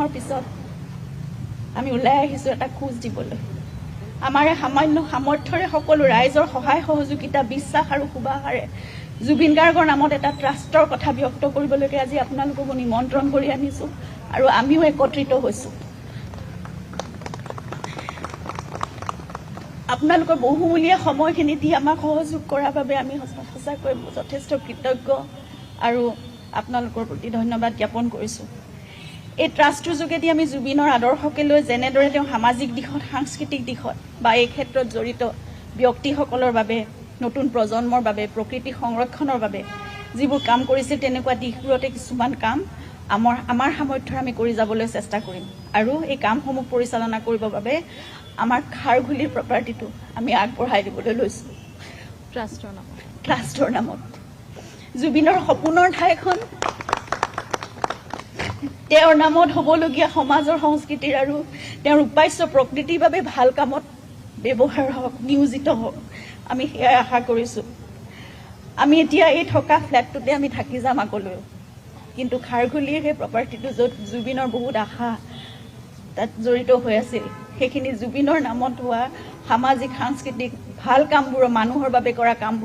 মাহৰ পিছত আমি ওলাই আহিছোঁ এটা খোজ দিবলৈ। আমাৰ সামান্য সামৰ্থ্যৰে সকলো ৰাইজৰ সহায় সহযোগিতা, বিশ্বাস আৰু সুবাসেৰে জুবিন গাৰ্গৰ নামত এটা ট্ৰাষ্টৰ কথা ব্যক্ত কৰিবলৈকে আজি আপোনালোককো নিমন্ত্ৰণ কৰি আনিছোঁ আৰু আমিও একত্ৰিত হৈছোঁ। আপোনালোকৰ বহুমূলীয়া সময়খিনি দি আমাক সহযোগ কৰাৰ বাবে আমি সঁচাকৈ যথেষ্ট কৃতজ্ঞ আৰু আপোনালোকৰ প্ৰতি ধন্যবাদ জ্ঞাপন কৰিছোঁ। এই ট্ৰাষ্টটোৰ যোগেদি আমি জুবিনৰ আদৰ্শকে লৈ যেনেদৰে তেওঁ সামাজিক দিশত, সাংস্কৃতিক দিশত বা এই ক্ষেত্ৰত জড়িত ব্যক্তিসকলৰ বাবে, নতুন প্ৰজন্মৰ বাবে, প্ৰকৃতি সংৰক্ষণৰ বাবে যিবোৰ কাম কৰিছিল, তেনেকুৱা দিশবোৰতে কিছুমান কাম আমাৰ সামৰ্থ্যৰে আমি কৰি যাবলৈ চেষ্টা কৰিম আৰু এই কামসমূহ পৰিচালনা কৰিবৰ বাবে আমাৰ খাৰঘুলিৰ প্ৰপাৰ্টিটো আমি আগবঢ়াই দিবলৈ লৈছোঁ ট্ৰাষ্টৰ নামত। জুবিনৰ সপোনৰ ঠাইখন তেওঁৰ নামত হ'বলগীয়া সমাজৰ সংস্কৃতিৰ আৰু তেওঁৰ উপাস্য প্ৰকৃতিৰ বাবে ভাল কামত ব্যৱহাৰ হওক, নিয়োজিত হওক, আমি সেয়াই আশা কৰিছোঁ। আমি এতিয়া এই থকা ফ্লেটটোতে আমি থাকি যাম আগলৈ, কিন্তু খাৰঘুলিৰ সেই প্ৰপাৰ্টিটো য'ত জুবিনৰ বহুত আশা তাত জড়িত হৈ আছিল, সেইখিনি জুবিনৰ নামত হোৱা সামাজিক সাংস্কৃতিক ভাল কামবোৰ, মানুহৰ বাবে কৰা কামবোৰ